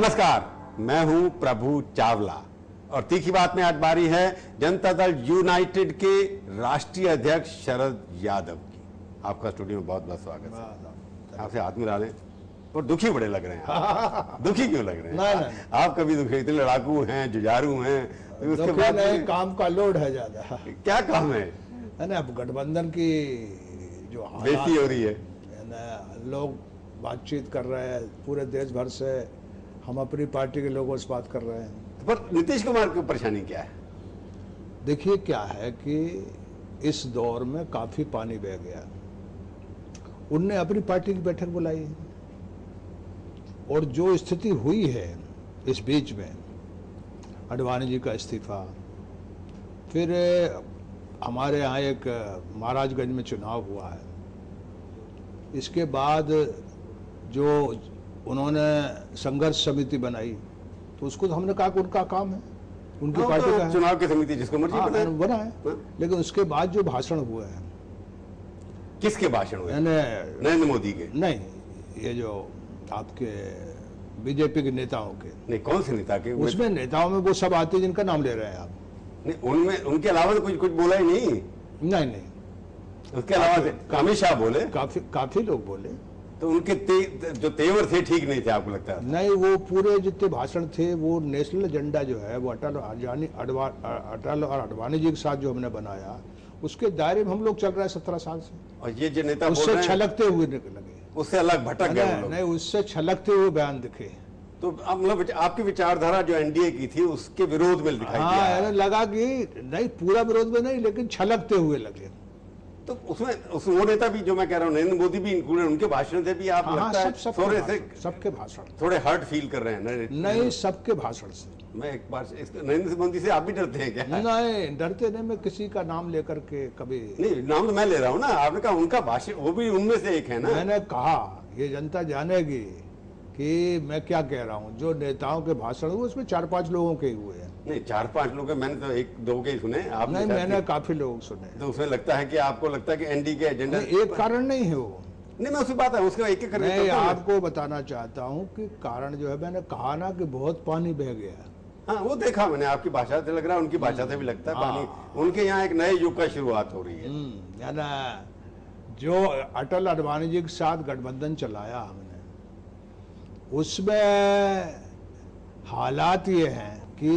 नमस्कार, मैं हूं प्रभु चावला और तीखी बात में आज बारी है जनता दल यूनाइटेड के राष्ट्रीय अध्यक्ष शरद यादव की। आपका स्टूडियो में बहुत बहुत स्वागत है। आपसे हाथ मिला लें और दुखी बड़े लग रहे हैं। दुखी क्यों लग रहे हैं? नहीं। आप कभी दुखी, इतने लड़ाकू हैं, जुझारू हैं, तो उसके बाद काम का लोड है ज्यादा। क्या काम है ना, अब गठबंधन की जो बेइज्जती हो रही है ना, लोग बातचीत कर रहे हैं पूरे देश भर से, हम अपनी पार्टी के लोगों से बात कर रहे हैं। पर नीतीश कुमार की परेशानी क्या है? देखिए क्या है कि इस दौर में काफी पानी बह गया। उनने अपनी पार्टी की बैठक बुलाई और जो स्थिति हुई है इस बीच में, आडवाणी जी का इस्तीफा, फिर हमारे यहाँ एक महाराजगंज में चुनाव हुआ है, इसके बाद जो उन्होंने संघर्ष समिति बनाई, तो उसको तो हमने कहा कि उनका काम है, उनकी पार्टी का चुनाव की समिति जिसको मर्जी बना है। लेकिन उसके बाद जो भाषण हुए हैं, किसके भाषण हुए? नरेंद्र मोदी के? नहीं, ये जो आपके बीजेपी के नेताओं के। नहीं, कौन से नेता के? उसमें नेताओं में वो सब आते हैं जिनका नाम ले रहे हैं आप। नहीं, उनमें उनके अलावा तो कुछ बोला ही नहीं। नहीं, उसके अलावा अमित शाह बोले, काफी लोग बोले। तो उनके जो तेवर थे ठीक नहीं थे, आपको लगता है? नहीं, वो पूरे जितने भाषण थे वो नेशनल एजेंडा जो है वो अटल और आडवाणी जी के साथ जो हमने बनाया, उसके दायरे में हम लोग चल रहे हैं 17 साल से। और ये जो नेता उससे छलकते हुए लगे, उससे अलग भटक गए। नहीं, उससे छलकते हुए बयान दिखे। तो मतलब आपकी विचारधारा जो एनडीए की थी उसके विरोध में दिखाई दिया। लगा कि नहीं, पूरा विरोध में नहीं, लेकिन छलकते हुए लगे। तो उसमें वो नेता भी जो मैं कह रहा हूँ, नरेंद्र मोदी भी इंक्लूडेड, उनके भाषण से भी आप लगता है सबके भाषण थोड़े हर्ट फील कर रहे हैं? नहीं, सबके भाषण से। मैं एक बार नरेंद्र मोदी से आप भी डरते हैं क्या? नहीं, डरते नहीं, मैं किसी का नाम लेकर के कभी नहीं, नाम तो मैं ले रहा हूँ ना, आपने कहा उनका भाषण, वो भी उनमें से एक है ना। मैंने कहा ये जनता जानेगी कि मैं क्या कह रहा हूँ। जो नेताओं के भाषण हुए उसमें 4-5 लोगों के हुए हैं। नहीं, 4-5 लोग, मैंने तो 1-2 के ही सुने। आप नहीं, मैंने काफी लोग सुने। तो उसमें लगता है कि आपको लगता है कि एनडी के एजेंडा एक कारण नहीं है वो। नहीं, मैं उसी बात है, उसका एक करने मैं आपको बताना चाहता हूँ कि कारण जो है, मैंने कहा ना कि बहुत पानी बह गया। हाँ, वो देखा मैंने, आपकी भाषा से लग रहा है, उनकी भाषा से भी लगता है पानी। उनके यहाँ एक नए युग का शुरुआत हो रही है। जो अटल आडवाणी जी के साथ गठबंधन चलाया हमने, उसमें हालात ये हैं कि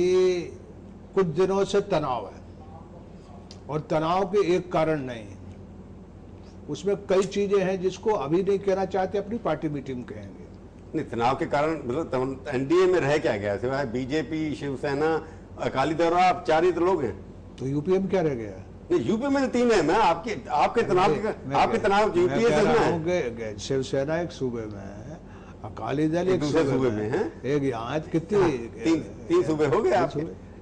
कुछ दिनों से तनाव है, और तनाव के एक कारण नहीं, उसमें कई चीजें हैं जिसको अभी नहीं कहना चाहते, अपनी पार्टी मीटिंग में कहेंगे। नहीं, तनाव के कारण मतलब एनडीए में रह क्या गया? सिवाय बीजेपी, शिवसेना, अकाली दल, आप 4 ही तो लोग हैं। तो यूपी में क्या रह गया? नहीं, यूपी में 3 है। मैं आपके तनाव यूपी से शिवसेना एक सूबे में है, अकाली दल एक सूबे में है, एक यहाँ कितनी 3 सूबे हो गए आपके,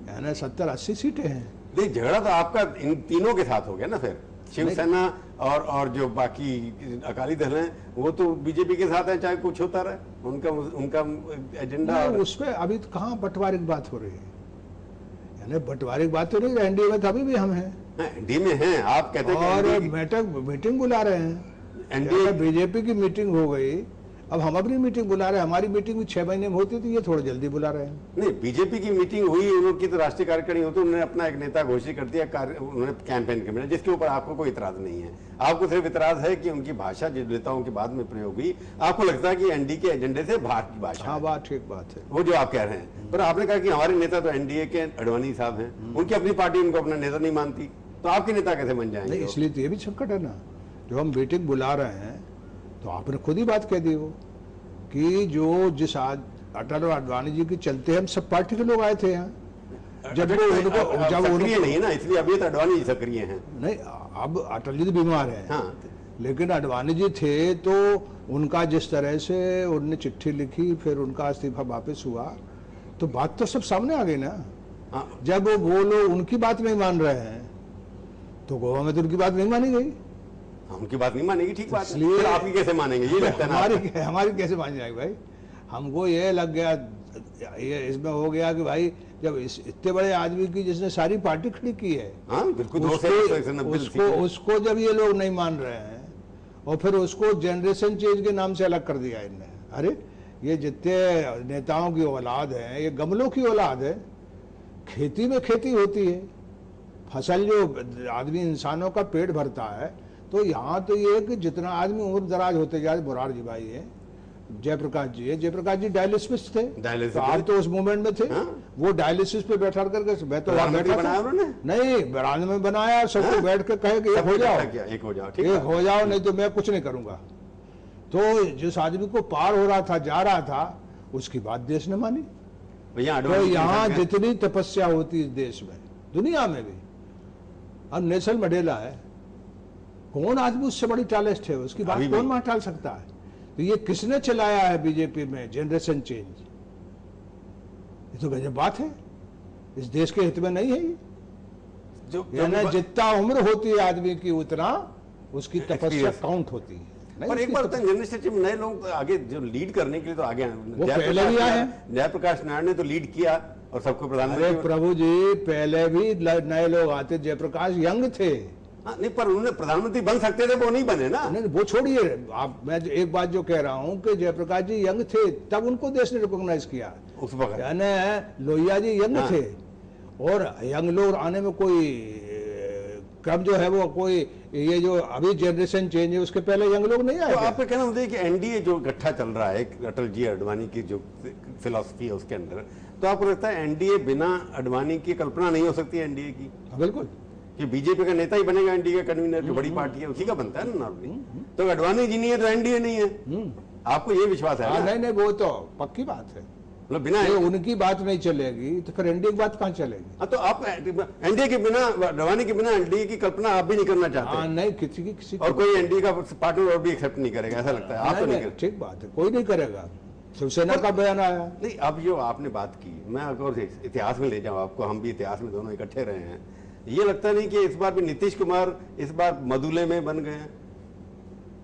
यानी 70-80 सीटें हैं। नहीं, झगड़ा तो आपका इन तीनों के साथ हो गया ना। फिर शिवसेना और जो बाकी अकाली दल हैं वो तो बीजेपी के साथ है, चाहे कुछ होता रहे, उनका एजेंडा। उसमें अभी तो कहाँ बंटवारे की बात हो रही है, यानी बंटवारे की बात हो रही है। एनडीए में तो अभी भी हम हैं, एनडीए में हैं, आप कहते हैं। और मीटिंग बुला रहे हैं एनडीए, बीजेपी की मीटिंग हो गई, अब हम अपनी मीटिंग बुला रहे हैं। हमारी मीटिंग भी 6 महीने में होती थी, ये थोड़ा जल्दी बुला रहे हैं। नहीं, बीजेपी की मीटिंग हुई, उनकी तो राष्ट्रीय कार्यकारिणी होती, उन्होंने अपना एक नेता घोषित कर दिया, उन्होंने कैंपेन कमेटी, जिसके ऊपर आपको कोई इतराज नहीं है। आपको सिर्फ इतराज है कि उनकी भाषा जो नेताओं के बाद में प्रयोग हुई, आपको लगता है कि एनडीए के एजेंडे से बाहर की भाषा। हाँ, बात ठीक बात है, वो जो आप कह रहे हैं। पर आपने कहा कि हमारे नेता तो एनडीए के आडवाणी साहब हैं, उनकी अपनी पार्टी उनको अपना नेता नहीं मानती, तो आपके नेता कैसे बन जाएंगे? नहीं, इसलिए तो ये भी संकट है ना, जो हम मीटिंग बुला रहे हैं, तो आपने खुद ही बात कह दी वो कि जो जिस अटल और आडवाणी जी के चलते हम सब पार्टी के लोग आए थे यहाँ। जब सक्रिय नहीं है ना, इसलिए अभी तो आडवाणी जी सक्रिय हैं। नहीं, अब अटल जी तो बीमार हैं। हाँ, लेकिन आडवाणी जी थे तो उनका जिस तरह से उन्होंने चिट्ठी लिखी, फिर उनका इस्तीफा वापस हुआ, तो बात तो सब सामने आ गई ना। जब वो लोग उनकी बात नहीं मान रहे हैं, तो गोवा में तो उनकी बात नहीं मानी गई। उनकी बात नहीं मानेगी, ठीक बात है। इसलिए आपकी कैसे मानेंगे, ये लगता है ना। हमारी कैसे मान जाएगी भाई? हमको ये लग गया, ये इसमें हो गया कि भाई जब इतने बड़े आदमी की जिसने सारी पार्टी खड़ी की है, बिल्कुल, उसको जब ये लोग नहीं मान रहे हैं, और फिर उसको जनरेशन चेंज के नाम से अलग कर दिया इनने। अरे ये जितने नेताओं की औलाद है ये गमलों की औलाद है। खेती में खेती होती है, फसल जो आदमी इंसानों का पेट भरता है। तो यहाँ तो ये है कि जितना आदमी उम्र दराज होते जाए, मोरारजी भाई है, जयप्रकाश जी है, जयप्रकाश जी डायलिसिस थे, तो आप तो उस मूवमेंट में थे। हाँ? वो डायलिसिस पे बैठा करके, मैं तो वहां बैठा था, नहीं बरान में बनाया, सबको बैठ के कहे कि एक हो जाओ, एक हो जाओ, नहीं तो मैं कुछ नहीं करूंगा। तो जिस आदमी को पार हो रहा था, जा रहा था, उसकी बात देश ने मानी। तो यहाँ जितनी तपस्या होती है देश में, दुनिया में भी, अब नेल्सन मंडेला है, कौन आदमी उससे बड़ी टैलेंट है, उसकी बात कौन वहां टाल सकता है। तो ये किसने चलाया है बीजेपी में जनरेशन चेंज, ये तो गजब बात है, इस देश के हित में नहीं है ये। जो जितना उम्र होती है आदमी की उतना उसकी तपस्या काउंट होती है। पर एक बार जनरेशन नए लोग आगे जो लीड करने के लिए तो आगे वो पहले भी आए हैं। जयप्रकाश नारायण ने तो लीड किया और सबको प्रधानमंत्री। प्रभु जी पहले भी नए लोग आते, जयप्रकाश यंग थे। नहीं, पर उन्होंने प्रधानमंत्री बन सकते थे, वो नहीं बने ना। नहीं, वो छोड़िए आप, मैं एक बात जो कह रहा हूं कि जयप्रकाश जी यंग थे तब उनको देश ने रिकॉग्नाइज किया उस वक्त। यानी लोहिया जी यंग थे, और यंग लोग आने में कोई क्रम जो है वो कोई, ये जो अभी जनरेशन चेंज है उसके पहले यंग लोग नहीं आए। तो आपका कहना मुझे कि एनडीए जो गठा चल रहा है, अटल जी अडवाणी की जो फिलॉसफी है उसके अंदर, तो आपको लगता है एनडीए बिना अडवाणी की कल्पना नहीं हो सकती एनडीए की? बिल्कुल, कि बीजेपी का नेता ही बनेगा एनडीए का कन्वीनर, जो बड़ी पार्टी है उसी का बनता है ना नॉर्मली। तो अडवाणी जी नहीं है तो एनडीए नहीं है, आपको ये विश्वास है? नहीं नहीं, वो तो पक्की बात है, मतलब बिना उनकी बात नहीं चलेगी तो फिर एनडीए की बात कहाँ चलेगी? तो आप एनडीए के बिना, अडवाणी के बिना एनडीए की कल्पना आप भी नहीं करना चाहते? नहीं, किसी और कोई एनडीए का पार्टनर और भी एक्सेप्ट नहीं करेगा, ऐसा लगता है? आप तो नहीं, ठीक बात है, कोई नहीं करेगा। शिवसेना का बयान आया नहीं। अब जो आपने बात की, मैं अगर इतिहास में ले जाऊं आपको, हम भी इतिहास में दोनों इकट्ठे रहे हैं, ये लगता नहीं कि इस बार भी नीतीश कुमार इस बार मदुले में बन गए?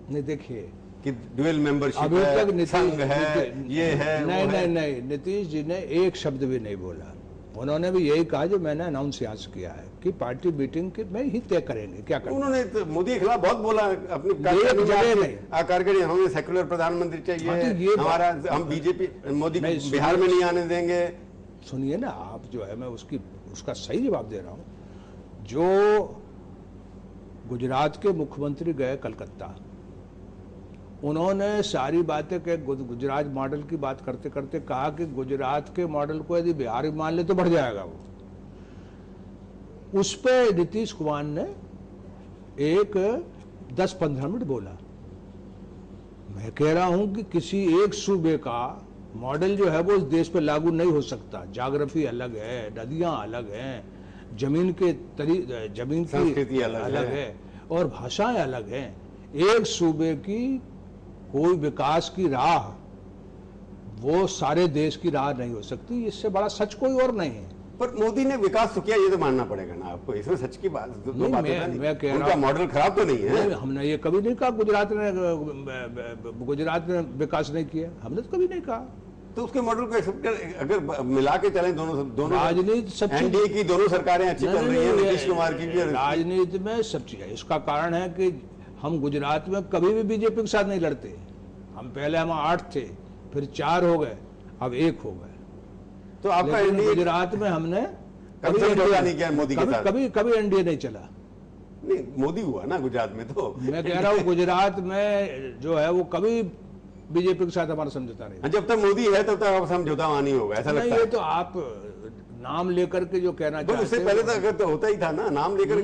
नहीं, देखिए कि ड्यूअल मेंबरशिप अभी तक संघ है, ये है, नहीं, नीतीश जी ने एक शब्द भी नहीं बोला। उन्होंने भी यही कहा जो मैंने अनाउंस यहाँ से किया है कि पार्टी मीटिंग के में ही तय करेंगे क्या करेंगे। उन्होंने तो मोदी के खिलाफ बहुत बोला अपनी कार्यकारिणी, हमें सेक्युलर प्रधानमंत्री चाहिए, हमारा, हम बीजेपी मोदी बिहार में नहीं आने देंगे। सुनिए ना आप, जो है मैं उसका सही जवाब दे रहा हूँ। जो गुजरात के मुख्यमंत्री गए कलकत्ता, उन्होंने सारी बातें कह, गुजरात मॉडल की बात करते करते कहा कि गुजरात के मॉडल को यदि बिहार में मान ले तो बढ़ जाएगा वो। उस पे नीतीश कुमार ने एक 10-15 मिनट बोला। मैं कह रहा हूं कि किसी एक सूबे का मॉडल जो है वो इस देश पे लागू नहीं हो सकता। ज्योग्राफी अलग है, नदियां अलग हैं, जमीन की अलग है और भाषाएं अलग हैं। एक सूबे की कोई विकास की राह वो सारे देश की राह नहीं हो सकती, इससे बड़ा सच कोई और नहीं है। पर मोदी ने विकास तो किया, ये तो मानना पड़ेगा ना आपको, इसमें सच की बात नहीं, मैं कह रहा हूं मॉडल खराब तो नहीं है। हमने ये कभी नहीं कहा गुजरात ने विकास नहीं किया, हमने तो कभी नहीं कहा। तो उसके मॉडल को एक्सेप्ट कर, अगर मिला के चलें दोनों राजनीति एनडीए की दोनों सरकारें अच्छी चल रही हैं, नीतीश कुमार की भी राजनीति में सब चीज है। इसका कारण है कि हम गुजरात में कभी भी बीजेपी के साथ नहीं लड़ते। हम पहले 8 थे, फिर 4 हो गए, अब 1 हो गए। तो आपका गुजरात में हमने कभी समझौता नहीं किया मोदी के साथ? कभी एनडीए नहीं चला। नहीं, मोदी हुआ ना गुजरात में। तो मैं कह रहा हूँ गुजरात में जो है वो कभी बीजेपी के साथ हमारा समझौता नहीं। जब तक मोदी है तब तक आप समझौता वहां नहीं होगा, ऐसा लगता है? ये तो आप नाम लेकर के जो कहना चाहते हैं, उससे पहले तो अगर तो होता ही था ना, नाम लेकर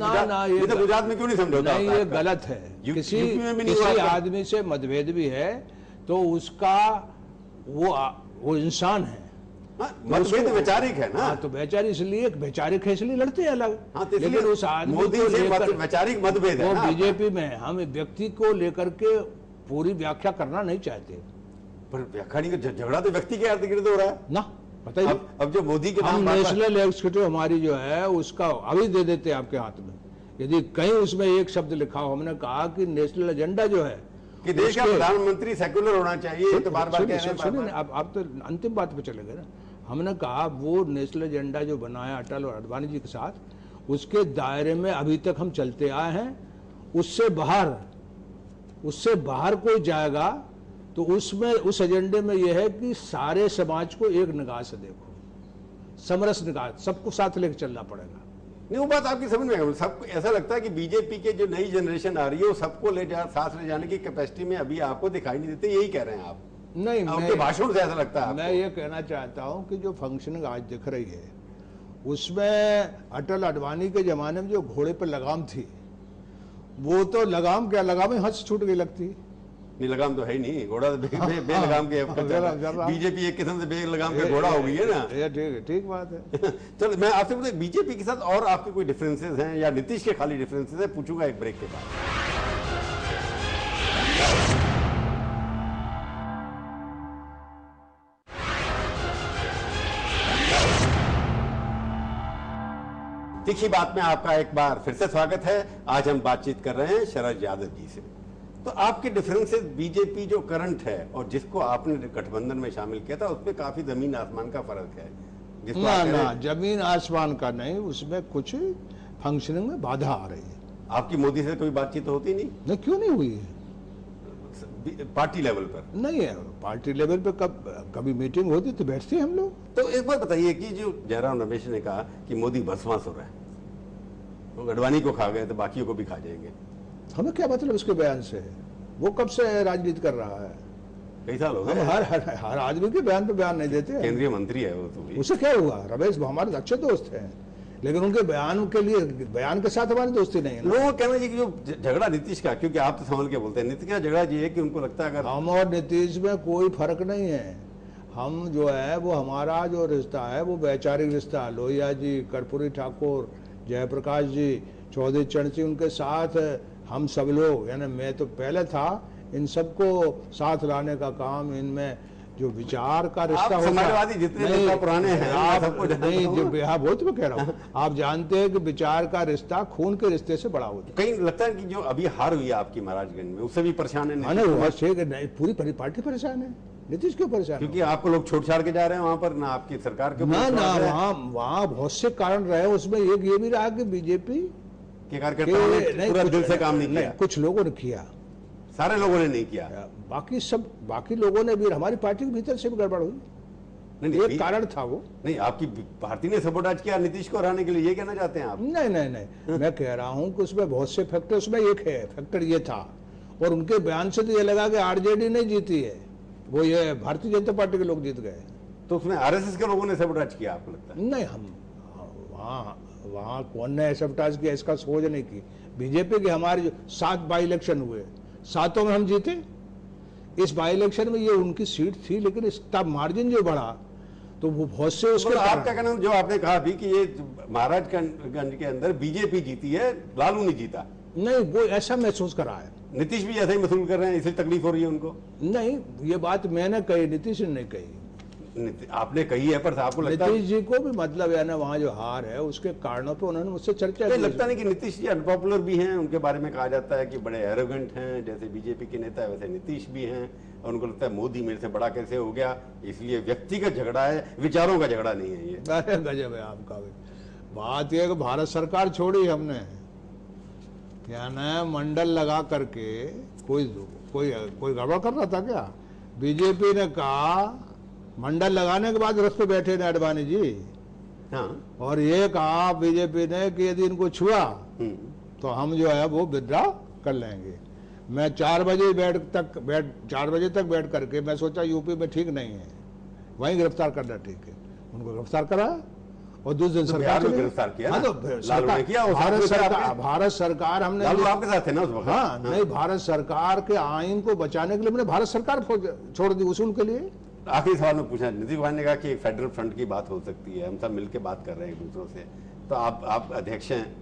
ये तो गुजरात में क्यों नहीं समझौता? नहीं, ये गलत है। किसी आदमी से मतभेद भी है तो उसका वो इंसान है, मतभेद वैचारिक है ना। तो वैचारिक है इसलिए लड़ते हैं अलग। तो लेकिन उस आदमी को लेकर वैचारिक मतभेद है। वो बीजेपी में हम व्यक्ति को लेकर के पूरी व्याख्या करना नहीं चाहते। पर व्याख्या झगड़ा तो व्यक्ति के इर्द गिर्द हो रहा है ना, बताइए। अब जो मोदी के नाम, नेशनल एग्जीक्यूटिव हमारी जो है उसका अभी दे देते हैं आपके हाथ में, यदि कहीं उसमें एक शब्द लिखा हो। हमने कहा कि नेशनल एजेंडा जो है कि देश का प्रधानमंत्री सेक्युलर होना चाहिए, तो बार बार कह रहे हैं। आप तो अंतिम बात पे चले गए ना। हमने कहा वो नेशनल एजेंडा जो बनाया अटल और अडवाणी जी के साथ, उसके दायरे में अभी तक हम चलते आए हैं। उससे बाहर कोई जाएगा तो उसमें उस एजेंडे में यह है कि सारे समाज को एक निगाह से देखो, समरस निगाह, सबको साथ लेकर चलना पड़ेगा। नहीं, वो बात आपकी समझ में आई। सबको ऐसा लगता है कि बीजेपी के जो नई जनरेशन आ रही है वो सबको साथ ले जाने की कैपेसिटी में अभी आपको दिखाई नहीं देती, यही कह रहे हैं आप? नहीं, आपके भाषण से ऐसा लगता है आपको? मैं ये कहना चाहता हूं कि जो फंक्शनिंग आज दिख रही है उसमें अटल अडवाणी के जमाने में जो घोड़े पर लगाम थी, वो तो लगाम क्या, लगाम ही हाथ से छूट गई लगती। नहीं, लगाम तो है ही नहीं, घोड़ा तो बेलगाम के बीजेपी एक किस्म से बेलगाम के घोड़ा हो गई है ना। ये ठीक बात है। चलो मैं आपसे पूछूं, बीजेपी के साथ और आपके कोई डिफरेंसेस हैं या नीतीश के खाली डिफरेंसेस हैं, पूछूंगा एक ब्रेक के बाद। तीखी बात में आपका एक बार फिर से स्वागत है। आज हम बातचीत कर रहे हैं शरद यादव जी से। तो आपके डिफरेंसेस बीजेपी जो करंट है और जिसको आपने गठबंधन में शामिल किया था उसमें काफी जमीन आसमान का फर्क है। ना जमीन आसमान का नहीं, उसमें कुछ फंक्शनिंग में बाधा आ रही है। आपकी मोदी से कोई बातचीत होती नहीं? क्यों नहीं हुई है? पार्टी लेवल पर नहीं है? पार्टी लेवल पर कभी मीटिंग होती तो बैठते हम लोग। तो एक बात बताइए कि जो जयराम रमेश ने कहा कि मोदी भस्मासुर है, वो अडवाणी को खा गए तो बाकियों को भी खा जाएंगे, हमें क्या मतलब उसके बयान से? वो कब से राजनीति कर रहा है? कई साल हो गए। हर आदमी के बयान पे बयान नहीं देते। केंद्रीय मंत्री है वो तो। उससे क्या हुआ? रमेश हमारे अच्छे दोस्त हैं, लेकिन उनके बयान के लिए, बयान के साथ हमारी दोस्ती नहीं है। लोगों का कहना है कि जो झगड़ा नीतीश का, क्योंकि आप तो संभल के बोलते हैं, नीतीश का झगड़ा ये है कि उनको लगता है अगर हम और नीतीश में कोई फर्क नहीं है। हम जो है वो हमारा जो रिश्ता है वो वैचारिक रिश्ता, लोहिया जी, कर्पूरी ठाकुर, जयप्रकाश जी, चौधरी चरण सिंह, उनके साथ हम सब लोग, यानी मैं तो पहले था, इन सबको साथ लाने का काम, इनमें जो विचार का रिश्ता होता है, जितने पुराने हैं आप नहीं, जो हाँ बहुत मैं कह रहा हूँ, आप जानते हैं कि विचार का रिश्ता खून के रिश्ते से बड़ा होता है। कहीं लगता है कि जो अभी हार हुई है आपकी महाराजगंज में, उससे भी परेशान है? नहीं, पूरी पार्टी परेशान है। नीतीश क्यों परेशान? क्योंकि आपको लोग छोड़ छाड़ के जा रहे हैं वहां पर, ना आपकी सरकार के वहाँ बहुत से कारण रहे। उसमें एक ये भी रहा कि बीजेपी के कार्यकर्ताओं ने पूरा दिल से काम नहीं किया। कुछ लोगों ने किया, सारे लोगों ने नहीं किया। बाकी लोगों ने भी, हमारी पार्टी के भीतर से भी गड़बड़ हुई। नहीं, एक कारण था वो। नहीं, आपकी पार्टी ने सपोर्ट किया नीतीश को हराने के लिए, ये कहना चाहते हैं आप? नहीं, मैं कह रहा हूं कि उसमें बहुत से फैक्टर, उसमें एक है फैक्टर ये था, और उनके बयान से तो ये लगा कि आरजेडी नहीं जीती है, वो ये भारतीय जनता पार्टी के लोग जीत गए। तो उसमें आरएसएस के लोगों ने सपोर्ट किया आपको लगता है? नहीं, हम वहाँ कौन ने सपोर्ट किया इसका सोच नहीं की। बीजेपी के हमारे जो 7 बाई इलेक्शन हुए, 7 में हम जीते। इस बाई इलेक्शन में ये उनकी सीट थी, लेकिन इसका मार्जिन जो बढ़ा तो वो बहुत से उसके आपका कहना, जो आपने कहा भी कि ये महाराजगंज के अंदर बीजेपी जीती है, लालू नहीं जीता। नहीं, वो ऐसा महसूस करा है। नीतीश भी ऐसा ही महसूस कर रहे हैं, इसलिए तकलीफ हो रही है उनको? नहीं, ये बात मैंने कही, नीतीश ने नहीं कही। आपने कही है, पर आपको लगता है नीतीश जी को भी मतलब है ना, वहाँ जो हार है उसके कारणों पे उन्होंने मुझसे चर्चा की। लगता नहीं कि नीतीश जी अनपॉपुलर भी हैं? उनके बारे में कहा जाता है कि बड़े एरोगेंट हैं, जैसे बीजेपी के नेता है वैसे नीतीश भी हैं, और उनको लगता है मोदी मेरे से बड़ा कैसे हो गया, इसलिए व्यक्तिगत झगड़ा है, विचारों का झगड़ा नहीं है ये। अरे गजब है आपका भी। बात यह कि भारत सरकार छोड़ी हमने, क्या ना मंडल लगा करके कोई गड़बड़ कर रहा था क्या? बीजेपी ने कहा, मंडल लगाने के बाद रथ पे बैठे ने अडवाणी जी, हाँ, और ये कहा बीजेपी ने कि यदि इनको छुआ तो हम जो है वो विड्रॉ कर लेंगे। मैं 4 बजे तक बैठ करके मैं सोचा यूपी में ठीक नहीं है, वहीं गिरफ्तार करना ठीक है। उनको गिरफ्तार करा और दूसरे दिन सरकार ने गिरफ्तार किया। हाँ, तो भारत सरकार हमने आपके साथ है ना उस वक्त? हाँ, नहीं, भारत सरकार के आइन को बचाने के लिए मैंने भारत सरकार छोड़ दी उसूल के लिए। आखिरी सवाल में पूछा, नीतीश कुमार ने कहा कि एक फेडरल फ्रंट की बात हो सकती है, हम सब मिलकर बात कर रहे हैं एक दूसरों से, तो आप अध्यक्ष हैं,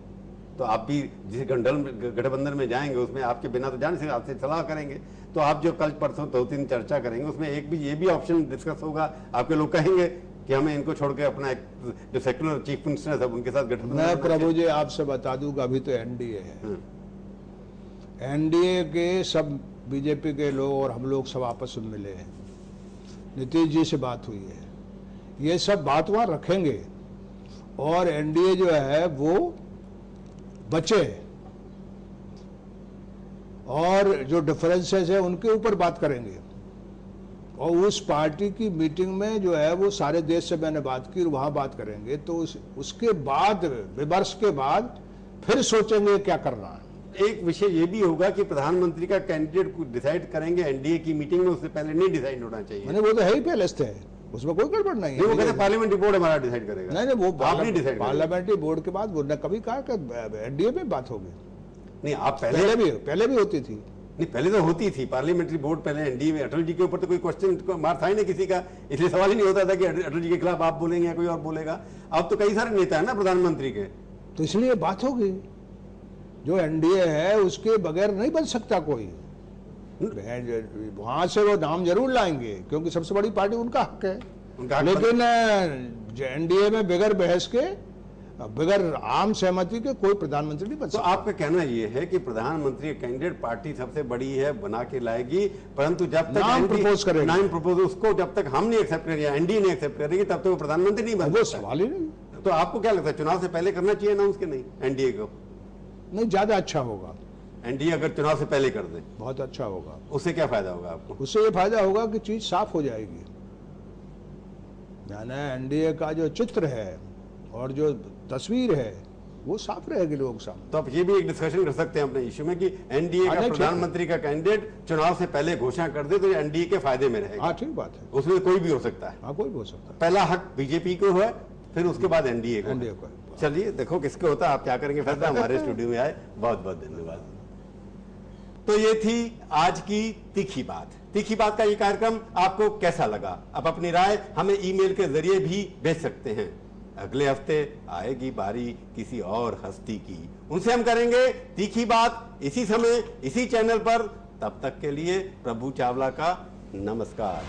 तो आप भी जिस गठबंधन में जाएंगे उसमें आपके बिना तो जाने से आपसे सलाह करेंगे, तो आप जो कल परसों 2-3 चर्चा करेंगे उसमें ये भी ऑप्शन डिस्कस होगा, आपके लोग कहेंगे कि हमें इनको छोड़ के अपना एक जो सेक्युलर चीफ मिनिस्टर है उनके साथ गठबंधन। मैं प्रभु जी आपसे बता दूं, अभी तो एनडीए है, एनडीए के सब बीजेपी के लोग और हम लोग सब आपस में मिले हैं, नीतीश जी से बात हुई है, ये सब बात वहां रखेंगे और एनडीए जो है वो बचे, और जो डिफरेंसेस है उनके ऊपर बात करेंगे। और उस पार्टी की मीटिंग में जो है वो सारे देश से मैंने बात की, वहां बात करेंगे, तो उसके बाद विमर्श के बाद फिर सोचेंगे क्या करना है। एक विषय ये भी होगा कि प्रधानमंत्री का कैंडिडेट डिसाइड करेंगे एनडीए की मीटिंग में, उससे पहले नहीं डिसाइड होना चाहिए। मैंने वो तो है ही पहले से, उसमें कोई गड़बड़ नहीं है। वो कहते पार्लियामेंट्री बोर्ड हमारा डिसाइड करेगा। नहीं वो आप नहीं डिसाइड पार्लियामेंट्री बोर्ड के बाद उन्होंने कभी कहा कि एनडीए में बात होगी। नहीं, आप पहले भी होती थी। नहीं, पहले तो होती थी पार्लियामेंट्री बोर्ड, पहले एनडीए में अटल जी के ऊपर तो कोई क्वेश्चन मार था ही नहीं किसी का, इसलिए सवाल ही नहीं होता था कि अटल जी के खिलाफ आप बोलेंगे या कोई और बोलेगा। अब तो कई सारे नेता है ना प्रधानमंत्री के, तो इसलिए बात होगी। जो एनडीए है उसके बगैर नहीं बन सकता कोई, वहां से वो नाम जरूर लाएंगे क्योंकि सबसे बड़ी पार्टी उनका हक है, लेकिन एनडीए में बगैर बहस के, बगैर आम सहमति के कोई प्रधानमंत्री नहीं बन सकता। तो आपका कहना यह है कि प्रधानमंत्री कैंडिडेट पार्टी सबसे बड़ी है, बना के लाएगी, परंतु जब तक नाम प्रपोज करेगी, नाम प्रपोज उसको जब तक हम नहीं एक्सेप्ट करेंगे, एनडीए नहीं एक्सेप्ट करेगी, तब तक वो प्रधानमंत्री नहीं बन सकता। वो सवाल ही नहीं। तो आपको क्या लगता है चुनाव से पहले करना चाहिए अनाउंस के नहीं एनडीए को? नहीं, ज्यादा अच्छा होगा। एनडीए अगर चुनाव से पहले कर दे बहुत अच्छा होगा। उससे क्या फायदा होगा आपको? उससे ये फायदा होगा कि चीज साफ हो जाएगी, यानी एनडीए का जो चित्र है और जो तस्वीर है वो साफ रहेगी लोगों के सामने। तो आप ये भी एक डिस्कशन कर सकते हैं अपने इश्यू में कि एनडीए का प्रधानमंत्री का कैंडिडेट चुनाव से पहले घोषणा कर दे तो एनडीए के फायदे में रहेगा। हाँ, ठीक बात है। उसमें कोई भी हो सकता है। हाँ, कोई भी हो सकता है। पहला हक बीजेपी को है, फिर उसके बाद एनडीए को। को। चलिए देखो किसको होता है, आप क्या करेंगे फैसला। हमारे स्टूडियो में आए, बहुत बहुत धन्यवाद। तो ये थी आज की तीखी बात। तीखी बात का ये कार्यक्रम आपको कैसा लगा? आप अपनी राय हमें ईमेल के जरिए भी भेज सकते हैं। अगले हफ्ते आएगी बारी किसी और हस्ती की, उनसे हम करेंगे तीखी बात इसी समय इसी चैनल पर। तब तक के लिए प्रभु चावला का नमस्कार।